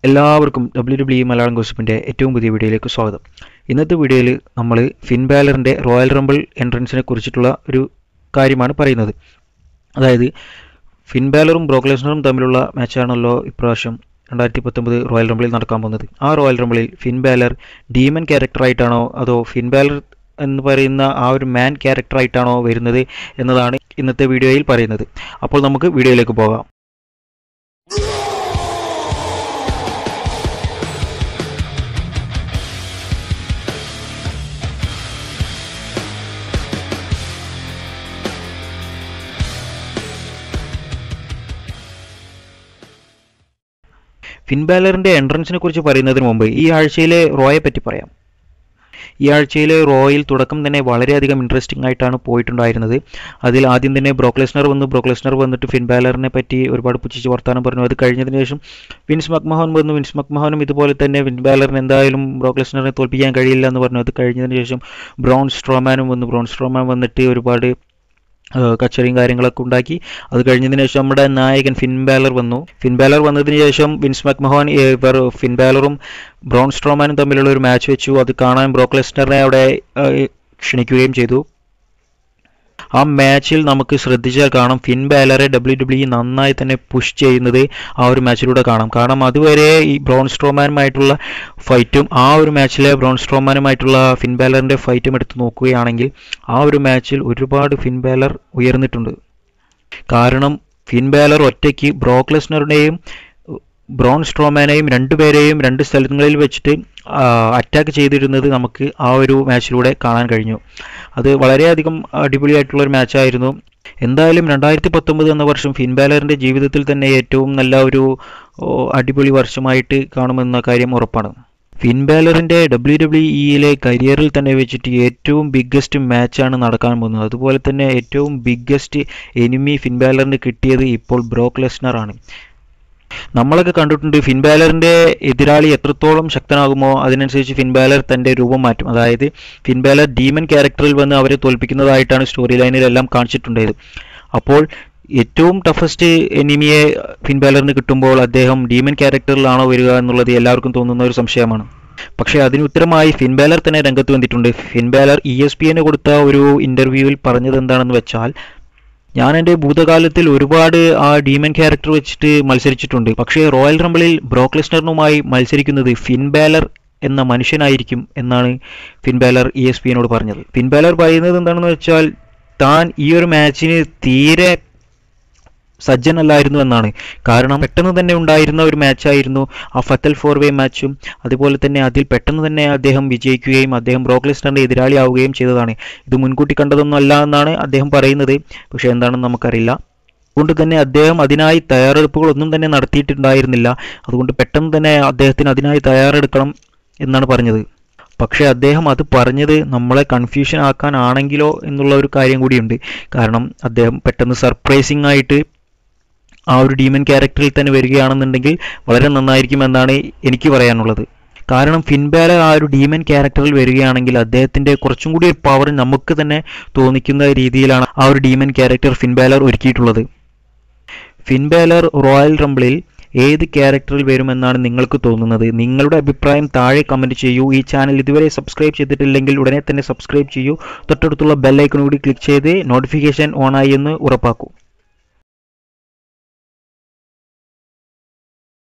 എല്ലാവർക്കും WWE മലയാളം ഗോസിപ്പിൻ്റെ ഏറ്റവും പുതിയ വീഡിയോയിലേക്ക് സ്വാഗതം. ഇന്നത്തെ വീഡിയോയിൽ നമ്മൾ ഫിൻ ബാലറിൻ്റെ റോയൽ റംബിൾ എൻട്രൻസിനെ കുറിച്ചിട്ടുള്ള ഒരു കാര്യമാണ് പറയുന്നത്. അതായത് ഫിൻ ബാലറും ബ്രോക്ക് ലെസ്നറും തമ്മിലുള്ള മാച്ചാണല്ലോ ഇപ്രാവശ്യം 2019 റോയൽ റംബിളിൽ നടക്കാൻ പോകുന്നത്. ആ റോയൽ റംബിളിൽ ഫിൻ ബാലർ ഡീമൻ ക്യാരക്ടറായിട്ടാണോ അതോ ഫിൻ ബാലർ എന്ന് പറയുന്ന ആ ഒരു മാൻ ക്യാരക്ടറായിട്ടാണോ വരുന്നത് എന്നതാണ് ഇന്നത്തെ വീഡിയോയിൽ പറയുന്നത്. അപ്പോൾ നമുക്ക് വീഡിയോയിലേക്ക് പോകാം. ഫിൻ ബാലറിൻ്റെ എൻട്രൻസിനെ കുറിച്ച് പറയുന്നതിന് മുമ്പ് ഈ ആഴ്ചയിലെ റോയെ പറ്റി പറയാം. ഈ ആഴ്ചയിലെ റോയിൽ തുടക്കം തന്നെ വളരെയധികം ഇൻട്രസ്റ്റിംഗ് ആയിട്ടാണ് പോയിട്ടുണ്ടായിരുന്നത്. അതിൽ ആദ്യം തന്നെ ബ്രോക്ക് ലെസ്നർ വന്നിട്ട് ഫിൻ ബാലറിനെ പറ്റി ഒരുപാട് പുച്ഛിച്ച് വർത്താനം പറഞ്ഞു. അത് കഴിഞ്ഞതിന് ശേഷം വിൻസ് മക്മഹോൻ വന്നു. വിൻസ് മക്മഹോനും ഇതുപോലെ തന്നെ ഫിൻ ബാലറിന് എന്തായാലും ബ്രോക്ക് ലെസ്നറിനെ തോൽപ്പിക്കാൻ കഴിയില്ല എന്ന് പറഞ്ഞു. അത് കഴിഞ്ഞതിന് ശേഷം ബ്രോൺ സ്ട്രോമാൻ വന്നിട്ട് ഒരുപാട് കച്ചറിയും കാര്യങ്ങളൊക്കെ ഉണ്ടാക്കി. അത് കഴിഞ്ഞതിന് ശേഷം നമ്മുടെ നായകൻ ഫിൻ ബാലർ വന്നതിന് ശേഷം വിൻസ് മക്മഹോൻ ഫിൻ ബാലറും ബ്രോൺ സ്ട്രോമാനും തമ്മിലുള്ള ഒരു മാച്ച് വെച്ചു. അത് കാണാൻ ബ്രോക്ക് ലെസ്നറിനെ അവിടെ ക്ഷണിക്കുകയും ചെയ്തു. ആ മാച്ചിൽ നമുക്ക് ശ്രദ്ധിച്ചാൽ കാണാം ഫിൻ ബാലറെ WWE നന്നായി തന്നെ പുഷ് ചെയ്യുന്നത് ആ ഒരു മാച്ചിലൂടെ കാണാം. കാരണം അതുവരെ ഈ ബ്രോൺ സ്ട്രോമാനുമായിട്ടുള്ള ഫൈറ്റും ആ ഒരു മാച്ചിലെ ബ്രോൺ സ്ട്രോമാനുമായിട്ടുള്ള ഫിൻ ബാലറിൻ്റെ ഫൈറ്റും എടുത്ത് നോക്കുകയാണെങ്കിൽ ആ ഒരു മാച്ചിൽ ഒരുപാട് ഫിൻ ബാലർ ഉയർന്നിട്ടുണ്ട്. കാരണം ഫിൻ ബാലർ ഒറ്റയ്ക്ക് ബ്രോക്ക് ലെസ്നറിനെയും ബ്രോൺ സ്ട്രോമാനെയും രണ്ടുപേരെയും രണ്ട് സ്ഥലങ്ങളിൽ വെച്ചിട്ട് അറ്റാക്ക് ചെയ്തിരുന്നത് നമുക്ക് ആ ഒരു മാച്ചിലൂടെ കാണാൻ കഴിഞ്ഞു. അത് വളരെയധികം അടിപൊളിയായിട്ടുള്ളൊരു മാച്ചായിരുന്നു. എന്തായാലും 2019 എന്ന വർഷം ഫിൻ ബാലറിൻ്റെ ജീവിതത്തിൽ തന്നെ ഏറ്റവും നല്ല ഒരു അടിപൊളി വർഷമായിട്ട് കാണുമെന്ന കാര്യം ഉറപ്പാണ്. ഫിൻ ബാലറിൻ്റെ WWEയിലെ കരിയറിൽ തന്നെ വെച്ചിട്ട് ഏറ്റവും ബിഗ്ഗസ്റ്റ് മാച്ചാണ് നടക്കാൻ പോകുന്നത്. അതുപോലെ തന്നെ ഏറ്റവും ബിഗ്ഗസ്റ്റ് എനിമി ഫിൻ ബാലറിന് കിട്ടിയത് ഇപ്പോൾ ബ്രോക്ക് ലെസ്നർ ആണ്. നമ്മളൊക്കെ കണ്ടിട്ടുണ്ട് ഫിൻ ബാലറിൻ്റെ എതിരാളി എത്രത്തോളം ശക്തനാകുമോ അതിനനുസരിച്ച് ഫിൻ ബാലർ തൻ്റെ രൂപം മാറ്റും. അതായത് ഫിൻ ബാലർ ഡീമൻ ക്യാരക്ടറിൽ വന്ന് അവരെ തോൽപ്പിക്കുന്നതായിട്ടാണ് സ്റ്റോറി ലൈനിലെല്ലാം കാണിച്ചിട്ടുണ്ടായത്. അപ്പോൾ ഏറ്റവും ടഫസ്റ്റ് എനിമിയെ ഫിൻ ബാലറിന് കിട്ടുമ്പോൾ അദ്ദേഹം ഡീമൻ ക്യാരക്ടറിലാണോ വരിക എന്നുള്ളത് എല്ലാവർക്കും തോന്നുന്ന ഒരു സംശയമാണ്. പക്ഷേ അതിന് ഉത്തരമായി ഫിൻ ബാലർ തന്നെ രംഗത്ത് വന്നിട്ടുണ്ട്. ഫിൻ ബാലർ ESPN കൊടുത്ത ഒരു ഇൻ്റർവ്യൂവിൽ പറഞ്ഞത് എന്താണെന്ന് വെച്ചാൽ, ഞാൻ എൻ്റെ ഭൂതകാലത്തിൽ ഒരുപാട് ആ ഡീമൻ ക്യാരക്ടർ വെച്ചിട്ട് മത്സരിച്ചിട്ടുണ്ട്. പക്ഷേ റോയൽ റംബിളിൽ ബ്രോക്ക് ലെസ്നറിനുമായി മത്സരിക്കുന്നത് ഫിൻ ബാലർ എന്ന മനുഷ്യനായിരിക്കും എന്നാണ് ഫിൻ ബാലർ ESPN പറഞ്ഞത്. ഫിൻ ബാലർ പറയുന്നത് എന്താണെന്ന് വെച്ചാൽ താൻ ഈ ഒരു മാച്ചിന് തീരെ സജ്ജനല്ലായിരുന്നു എന്നാണ്. കാരണം പെട്ടെന്ന് തന്നെ ഉണ്ടായിരുന്ന ഒരു മാച്ചായിരുന്നു ആ ഫത്തൽ 4-വേ മാച്ചും. അതുപോലെ തന്നെ അതിൽ പെട്ടെന്ന് തന്നെ അദ്ദേഹം വിജയിക്കുകയും അദ്ദേഹം ബ്രോക്ക് ലെസ്നറിൻ്റെ എതിരാളിയാവുകയും ചെയ്തതാണ്. ഇത് മുൻകൂട്ടി കണ്ടതൊന്നും അല്ല എന്നാണ് അദ്ദേഹം പറയുന്നത്. പക്ഷേ എന്താണെന്ന് നമുക്കറിയില്ല. അതുകൊണ്ട് തന്നെ അദ്ദേഹം അതിനായി തയ്യാറെടുപ്പുകളൊന്നും തന്നെ നടത്തിയിട്ടുണ്ടായിരുന്നില്ല. അതുകൊണ്ട് പെട്ടെന്ന് തന്നെ അദ്ദേഹത്തിന് അതിനായി തയ്യാറെടുക്കണം എന്നാണ് പറഞ്ഞത്. പക്ഷേ അദ്ദേഹം അത് പറഞ്ഞത് നമ്മളെ കൺഫ്യൂഷൻ ആക്കാനാണെങ്കിലോ എന്നുള്ള ഒരു കാര്യം കൂടിയുണ്ട്. കാരണം അദ്ദേഹം പെട്ടെന്ന് സർപ്രൈസിങ് ആയിട്ട് ആ ഒരു ഡീമൻ ക്യാരക്ടറിൽ തന്നെ വരികയാണെന്നുണ്ടെങ്കിൽ വളരെ നന്നായിരിക്കും എന്നാണ് എനിക്ക് പറയാനുള്ളത്. കാരണം ഫിൻ ബാലർ ആ ഒരു ഡീമൻ ക്യാരക്ടറിൽ വരികയാണെങ്കിൽ അദ്ദേഹത്തിൻ്റെ കുറച്ചും കൂടി ഒരു പവർ നമുക്ക് തന്നെ തോന്നിക്കുന്ന രീതിയിലാണ് ആ ഒരു ഡീമൻ ക്യാരക്ടർ ഫിൻ ബാലർ ഒരുക്കിയിട്ടുള്ളത്. ഫിൻ ബാലർ റോയൽ റംബിളിൽ ഏത് ക്യാരക്ടറിൽ വരുമെന്നാണ് നിങ്ങൾക്ക് തോന്നുന്നത്? നിങ്ങളുടെ അഭിപ്രായം താഴെ കമൻറ്റ് ചെയ്യൂ. ഈ ചാനൽ ഇതുവരെ സബ്സ്ക്രൈബ് ചെയ്തിട്ടില്ലെങ്കിൽ ഉടനെ തന്നെ സബ്സ്ക്രൈബ് ചെയ്യൂ. തൊട്ടടുത്തുള്ള ബെൽ ഐക്കൺ കൂടി ക്ലിക്ക് ചെയ്ത് നോട്ടിഫിക്കേഷൻ ഓണായി എന്ന് ഉറപ്പാക്കൂ.